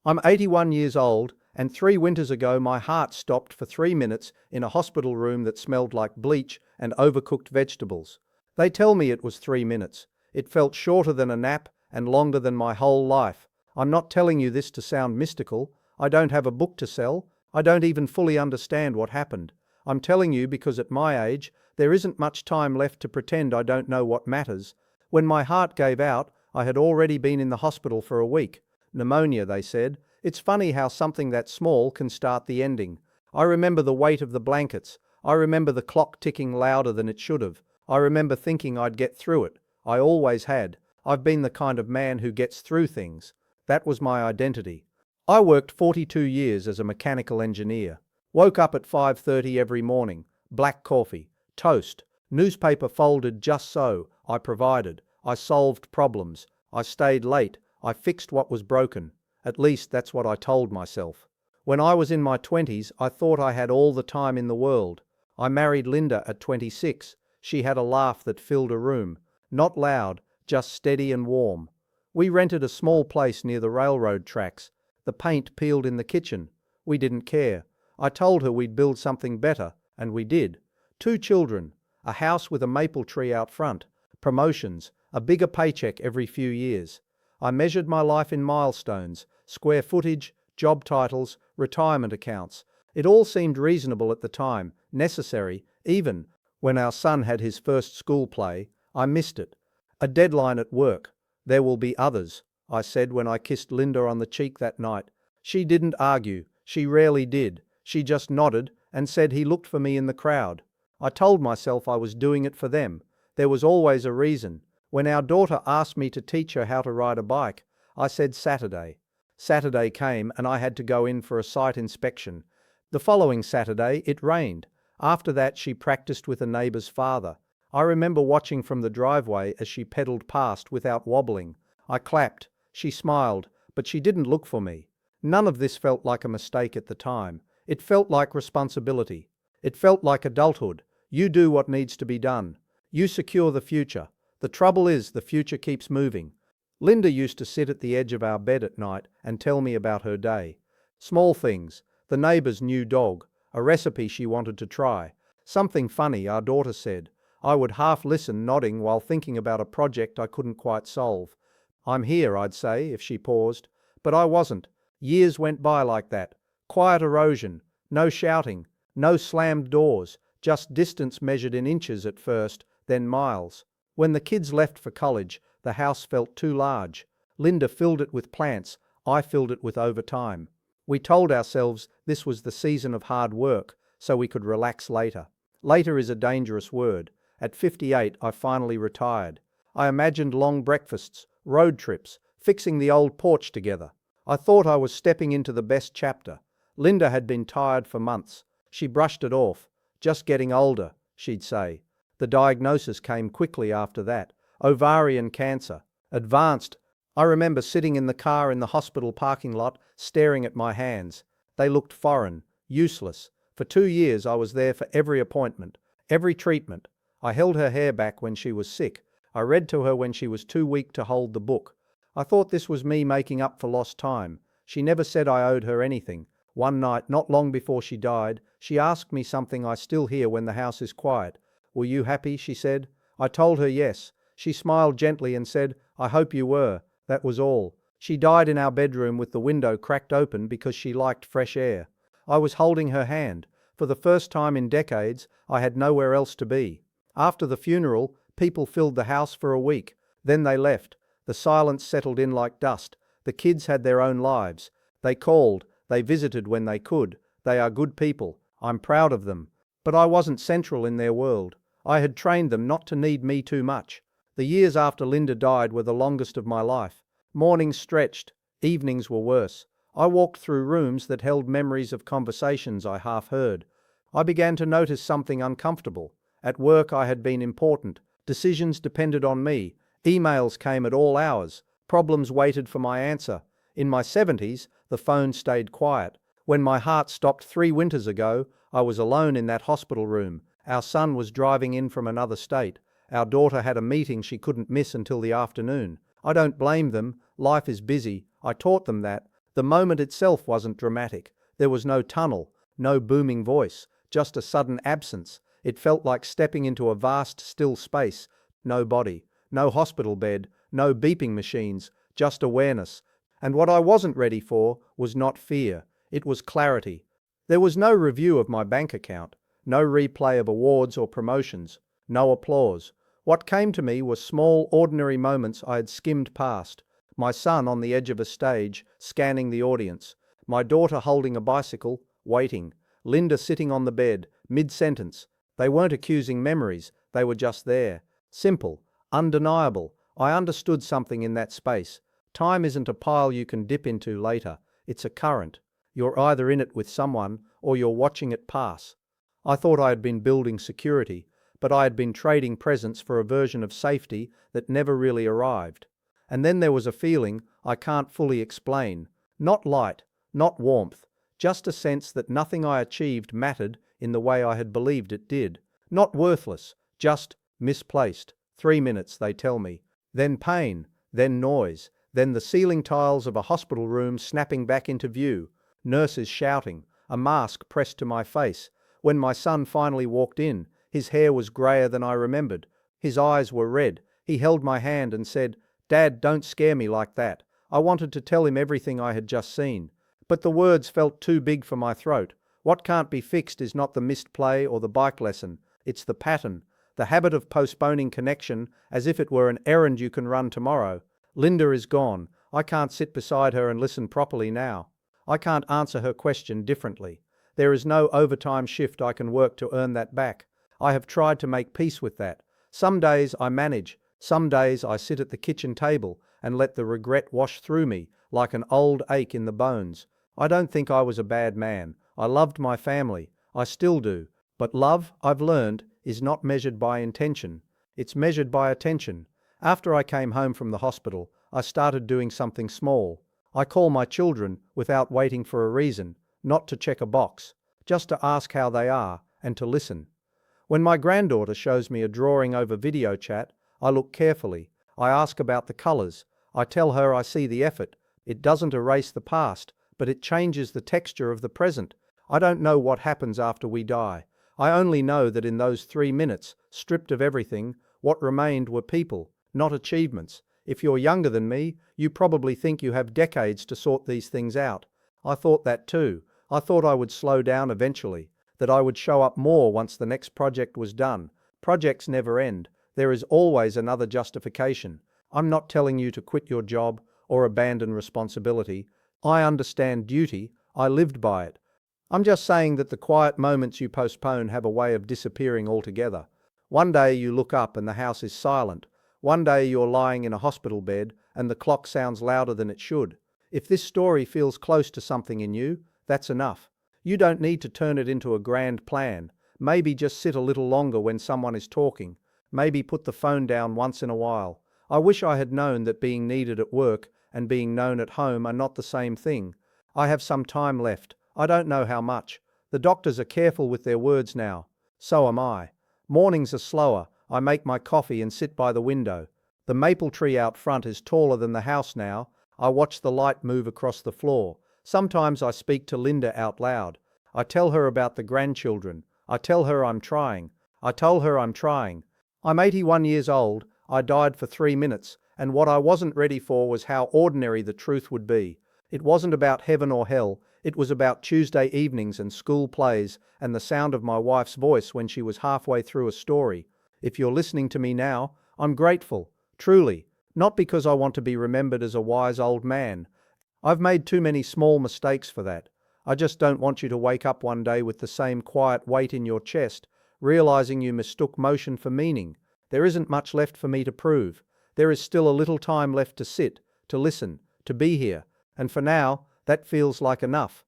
I'm 81 years old, and 3 winters ago my heart stopped for 3 minutes in a hospital room that smelled like bleach and overcooked vegetables. They tell me it was 3 minutes. It felt shorter than a nap and longer than my whole life. I'm not telling you this to sound mystical. I don't have a book to sell. I don't even fully understand what happened. I'm telling you because at my age, there isn't much time left to pretend I don't know what matters. When my heart gave out, I had already been in the hospital for a week. Pneumonia, they said. It's funny how something that small can start the ending. I remember the weight of the blankets. I remember the clock ticking louder than it should have. I remember thinking I'd get through it. I always had. I've been the kind of man who gets through things. That was my identity. I worked 42 years as a mechanical engineer. Woke up at 5:30 every morning. Black coffee, toast, newspaper folded just so. I provided. I solved problems. I stayed late. I fixed what was broken. At least that's what I told myself. When I was in my 20s, I thought I had all the time in the world. I married Linda at 26. She had a laugh that filled a room. Not loud, just steady and warm. We rented a small place near the railroad tracks. The paint peeled in the kitchen. We didn't care. I told her we'd build something better, and we did. 2 children, a house with a maple tree out front, promotions, a bigger paycheck every few years. I measured my life in milestones, square footage, job titles, retirement accounts. It all seemed reasonable at the time, necessary, even. When our son had his first school play, I missed it. A deadline at work. There will be others, I said when I kissed Linda on the cheek that night. She didn't argue. She rarely did. She just nodded and said he looked for me in the crowd. I told myself I was doing it for them. There was always a reason. When our daughter asked me to teach her how to ride a bike, I said Saturday. Saturday came and I had to go in for a site inspection. The following Saturday, it rained. After that, she practiced with a neighbor's father. I remember watching from the driveway as she pedaled past without wobbling. I clapped. She smiled, but she didn't look for me. None of this felt like a mistake at the time. It felt like responsibility. It felt like adulthood. You do what needs to be done. You secure the future. The trouble is, the future keeps moving. Linda used to sit at the edge of our bed at night and tell me about her day. Small things. The neighbor's new dog. A recipe she wanted to try. Something funny our daughter said. I would half listen, nodding while thinking about a project I couldn't quite solve. I'm here, I'd say, if she paused. But I wasn't. Years went by like that. Quiet erosion. No shouting. No slammed doors. Just distance measured in inches at first, then miles. When the kids left for college, the house felt too large. Linda filled it with plants. I filled it with overtime. We told ourselves this was the season of hard work, so we could relax later. Later is a dangerous word. At 58, I finally retired. I imagined long breakfasts, road trips, fixing the old porch together. I thought I was stepping into the best chapter. Linda had been tired for months. She brushed it off. Just getting older, she'd say. The diagnosis came quickly after that. Ovarian cancer. Advanced. I remember sitting in the car in the hospital parking lot, staring at my hands. They looked foreign, useless. For 2 years I was there for every appointment, every treatment. I held her hair back when she was sick. I read to her when she was too weak to hold the book. I thought this was me making up for lost time. She never said I owed her anything. One night, not long before she died, she asked me something I still hear when the house is quiet. "Were you happy?" she said. I told her yes. She smiled gently and said, "I hope you were." That was all. She died in our bedroom with the window cracked open because she liked fresh air. I was holding her hand. For the first time in decades, I had nowhere else to be. After the funeral, people filled the house for a week. Then they left. The silence settled in like dust. The kids had their own lives. They called. They visited when they could. They are good people. I'm proud of them. But I wasn't central in their world. I had trained them not to need me too much. The years after Linda died were the longest of my life. Mornings stretched. Evenings were worse. I walked through rooms that held memories of conversations I half heard. I began to notice something uncomfortable. At work I had been important. Decisions depended on me. Emails came at all hours. Problems waited for my answer. In my 70s, the phone stayed quiet. When my heart stopped 3 winters ago, I was alone in that hospital room. Our son was driving in from another state. Our daughter had a meeting she couldn't miss until the afternoon. I don't blame them. Life is busy. I taught them that. The moment itself wasn't dramatic. There was no tunnel, no booming voice, just a sudden absence. It felt like stepping into a vast, still space. No body, no hospital bed, no beeping machines, just awareness. And what I wasn't ready for was not fear. It was clarity. There was no review of my bank account, no replay of awards or promotions, no applause. What came to me were small, ordinary moments I had skimmed past. My son on the edge of a stage, scanning the audience. My daughter holding a bicycle, waiting. Linda sitting on the bed, mid-sentence. They weren't accusing memories, they were just there. Simple, undeniable. I understood something in that space. Time isn't a pile you can dip into later, it's a current. You're either in it with someone, or you're watching it pass. I thought I had been building security, but I had been trading presence for a version of safety that never really arrived. And then there was a feeling I can't fully explain. Not light, not warmth, just a sense that nothing I achieved mattered in the way I had believed it did. Not worthless, just misplaced. 3 minutes, they tell me. Then pain, then noise, then the ceiling tiles of a hospital room snapping back into view. Nurses shouting, a mask pressed to my face. When my son finally walked in, his hair was grayer than I remembered. His eyes were red. He held my hand and said, "Dad, don't scare me like that." I wanted to tell him everything I had just seen, but the words felt too big for my throat. What can't be fixed is not the missed play or the bike lesson. It's the pattern, the habit of postponing connection as if it were an errand you can run tomorrow. Linda is gone. I can't sit beside her and listen properly now. I can't answer her question differently. There is no overtime shift I can work to earn that back. I have tried to make peace with that. Some days I manage, some days I sit at the kitchen table and let the regret wash through me like an old ache in the bones. I don't think I was a bad man. I loved my family. I still do. But love, I've learned, is not measured by intention. It's measured by attention. After I came home from the hospital, I started doing something small. I call my children without waiting for a reason, not to check a box, just to ask how they are and to listen. When my granddaughter shows me a drawing over video chat, I look carefully. I ask about the colors. I tell her I see the effort. It doesn't erase the past, but it changes the texture of the present. I don't know what happens after we die. I only know that in those 3 minutes, stripped of everything, what remained were people, not achievements. If you're younger than me, you probably think you have decades to sort these things out. I thought that too. I thought I would slow down eventually, that I would show up more once the next project was done. Projects never end. There is always another justification. I'm not telling you to quit your job or abandon responsibility. I understand duty. I lived by it. I'm just saying that the quiet moments you postpone have a way of disappearing altogether. One day you look up and the house is silent. One day you're lying in a hospital bed and the clock sounds louder than it should. If this story feels close to something in you, that's enough. You don't need to turn it into a grand plan. Maybe just sit a little longer when someone is talking. Maybe put the phone down once in a while. I wish I had known that being needed at work and being known at home are not the same thing. I have some time left. I don't know how much. The doctors are careful with their words now. So am I. Mornings are slower. I make my coffee and sit by the window. The maple tree out front is taller than the house now. I watch the light move across the floor. Sometimes I speak to Linda out loud. I tell her about the grandchildren. I tell her I'm trying. I told her I'm trying. I'm 81 years old. I died for 3 minutes, and what I wasn't ready for was how ordinary the truth would be. It wasn't about heaven or hell. It was about Tuesday evenings and school plays and the sound of my wife's voice when she was halfway through a story. If you're listening to me now, I'm grateful, truly, not because I want to be remembered as a wise old man. I've made too many small mistakes for that. I just don't want you to wake up one day with the same quiet weight in your chest, realizing you mistook motion for meaning. There isn't much left for me to prove. There is still a little time left to sit, to listen, to be here, and for now, that feels like enough.